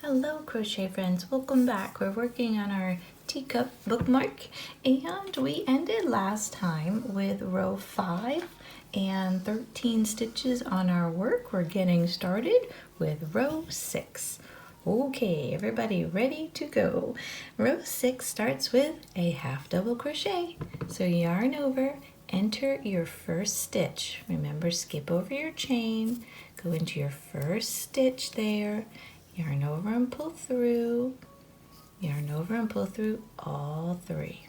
Hello crochet friends, welcome back. We're working on our teacup bookmark and we ended last time with row 5 and 13 stitches on our work. We're getting started with row 6. Okay, everybody ready to go. Row 6 starts with a half double crochet. So yarn over, enter your first stitch. Remember, skip over your chain, go into your first stitch there, yarn over and pull through, yarn over and pull through all 3.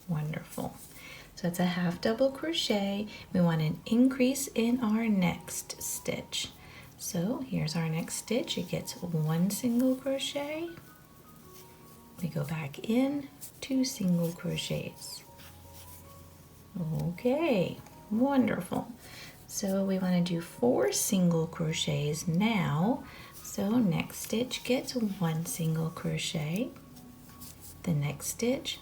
Wonderful. So that's a half double crochet. We want an increase in our next stitch. So here's our next stitch. It gets 1 single crochet. We go back in, 2 single crochets. Okay, wonderful. So we want to do 4 single crochets now. So next stitch gets 1 single crochet. The next stitch,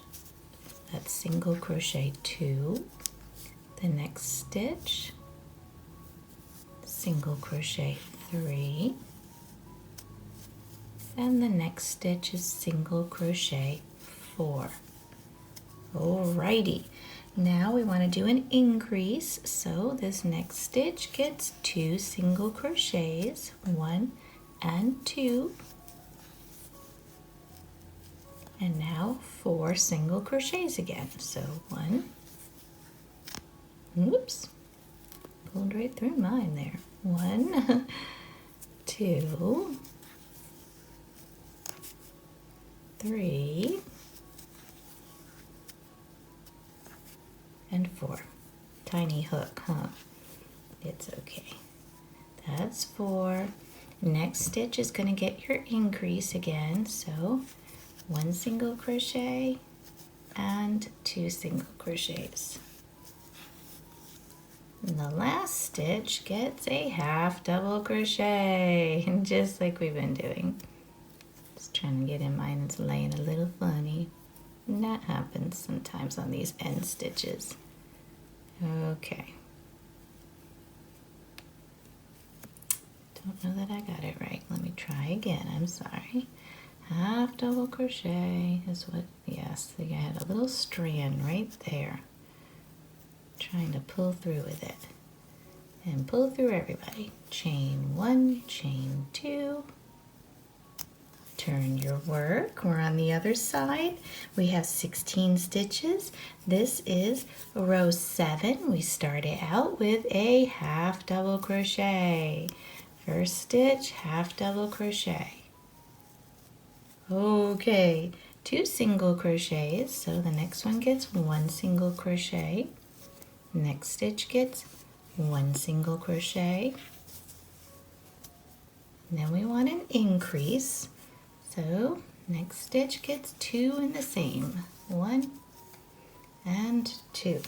that's single crochet 2. The next stitch, single crochet 3. And the next stitch is single crochet 4. Alrighty. Now we want to do an increase, so this next stitch gets 2 single crochets, 1 and 2, and now 4 single crochets again. So 1, whoops, pulled right through mine there. 1, 2, 3, and 4. Tiny hook, huh? It's okay. That's 4. Next stitch is going to get your increase again. So 1 single crochet and 2 single crochets. And the last stitch gets a half double crochet, just like we've been doing. Just trying to get in mine, it's laying a little funny. And that happens sometimes on these end stitches. Okay. Don't know that I got it right. Let me try again. I'm sorry. Half double crochet is what, yes, I had a little strand right there. Trying to pull through with it. And pull through everybody. Chain 1, chain 2. Turn your work. We're on the other side. We have 16 stitches. This is row 7. We started out with a half double crochet. First stitch, half double crochet. Okay, 2 single crochets. So the next one gets 1 single crochet. Next stitch gets 1 single crochet. And then we want an increase. So next stitch gets 2 in the same. 1 and 2.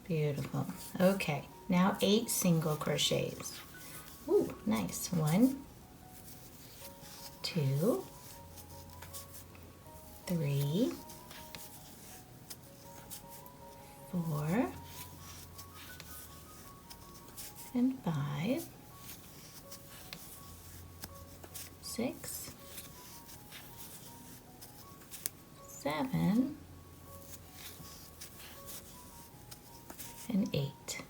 Beautiful. Okay, now 8 single crochets. Ooh, nice. 1, 2, 3, 4, and 5. 6, 7, and 8.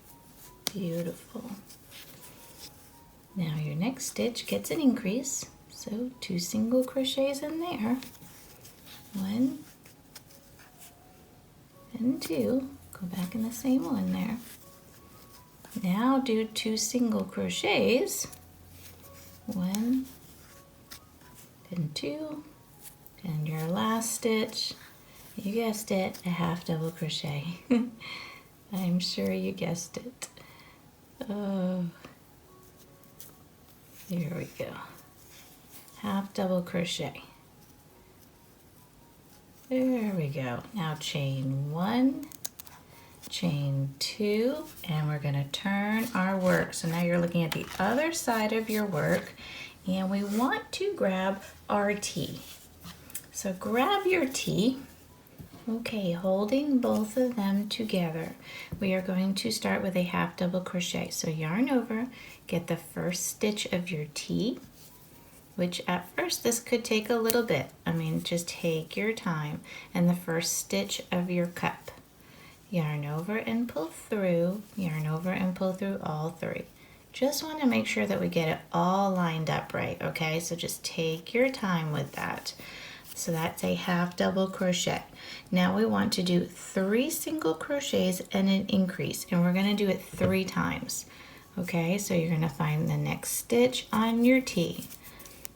Beautiful. Now your next stitch gets an increase, so 2 single crochets in there. 1 and 2. Go back in the same one there. Now do 2 single crochets. 1 and 2, and your last stitch, you guessed it, a half double crochet. I'm sure you guessed it. Oh, here we go. Half double crochet. There we go. Now chain 1, chain 2, and we're going to turn our work. So now you're looking at the other side of your work, and we want to grab our T. So grab your T. Okay, holding both of them together, we are going to start with a half double crochet. So yarn over, get the first stitch of your T, which at first this could take a little bit. I mean, just take your time, and the first stitch of your cup. Yarn over and pull through, yarn over and pull through all three. Just want to make sure that we get it all lined up right, okay? So just take your time with that. So that's a half double crochet. Now we want to do 3 single crochets and an increase, and we're going to do it 3 times. Okay, so you're going to find the next stitch on your T,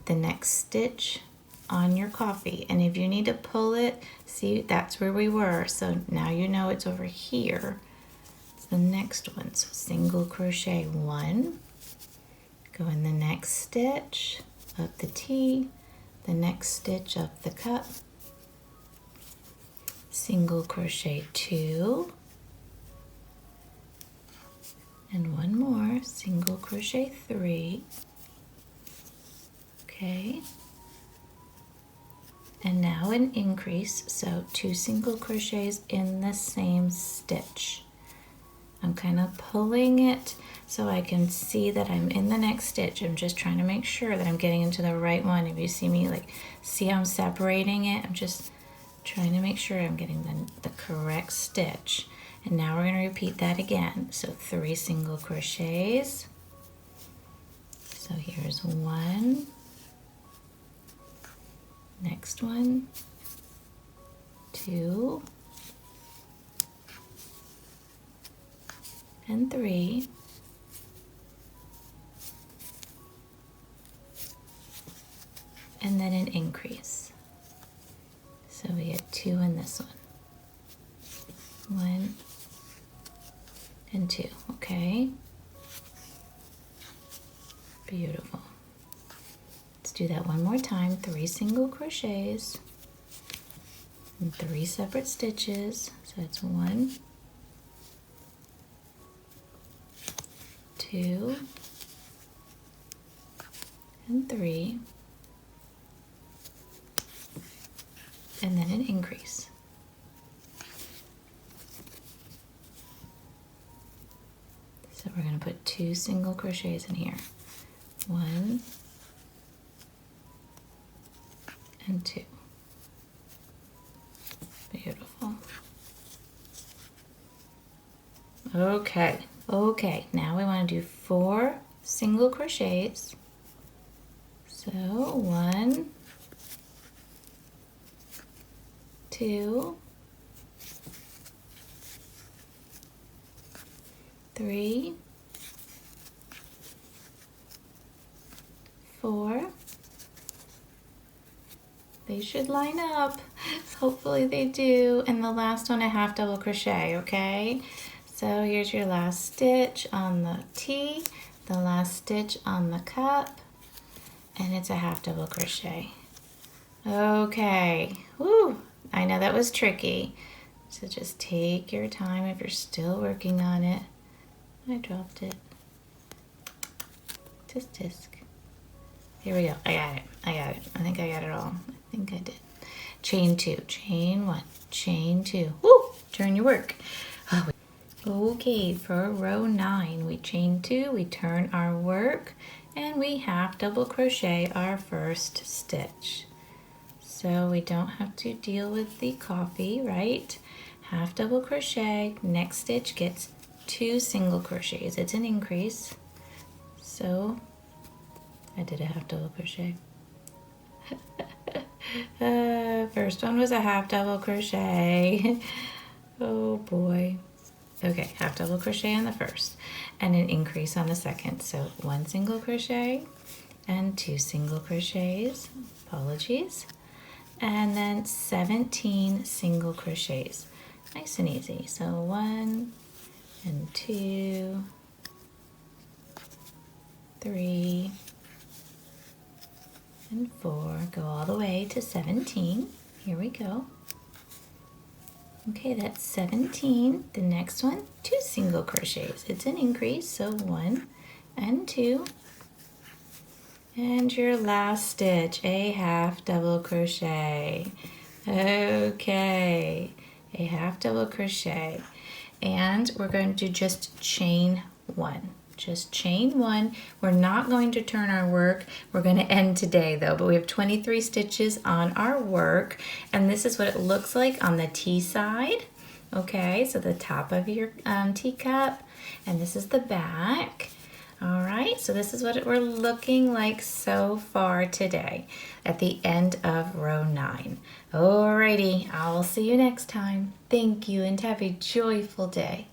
the next stitch on your coffee, and if you need to pull it, see, that's where we were, so now you know it's over here. It's the next one. So single crochet 1, go in the next stitch of the T, the next stitch of the cup, single crochet 2, and one more, single crochet 3. Okay, and now an increase, so 2 single crochets in the same stitch. I'm kind of pulling it so I can see that I'm in the next stitch. I'm just trying to make sure that I'm getting into the right one. If you see me, like, see how I'm separating it? I'm just trying to make sure I'm getting the correct stitch. And now we're going to repeat that again. So 3 single crochets. So here's 1. Next one, 2, and 3, and then an increase. So we get 2 in this one. 1 and 2, okay? Beautiful. Let's do that one more time. 3 single crochets and 3 separate stitches. So it's 1, 2, and 3, and then an increase. So we're going to put 2 single crochets in here. 1 and 2. Beautiful. Okay, now we want to do 4 single crochets. So 1, 2, 3, 4. They should line up. Hopefully they do. And the last one, a half double crochet, okay? So here's your last stitch on the T, the last stitch on the cup, and it's a half double crochet. Okay, woo! I know that was tricky. So just take your time if you're still working on it. I dropped it. Tisk. Here we go. I got it. I think I got it all. I think I did. Chain 2, chain 1, chain 2. Woo! Turn your work. Okay, for row 9, we chain 2, we turn our work, and we half double crochet our first stitch. So we don't have to deal with the coffee, right? Half double crochet, next stitch gets 2 single crochets. It's an increase. So I did a half double crochet. First one was a half double crochet. Oh boy. Okay, half double crochet on the first and an increase on the second. So 1 single crochet and 2 single crochets, apologies, and then 17 single crochets. Nice and easy. So 1 and 2, 3, and 4, go all the way to 17. Here we go. Okay, that's 17. The next one, 2 single crochets. It's an increase, so 1 and 2. And your last stitch, a half double crochet. Okay, a half double crochet, and we're going to just chain one. Just chain one. We're not going to turn our work. We're going to end today though, but we have 23 stitches on our work, and this is what it looks like on the T side. Okay, so the top of your teacup, and this is the back. All right, so this is what we're looking like so far today at the end of row 9. Alrighty, I'll see you next time. Thank you and have a joyful day.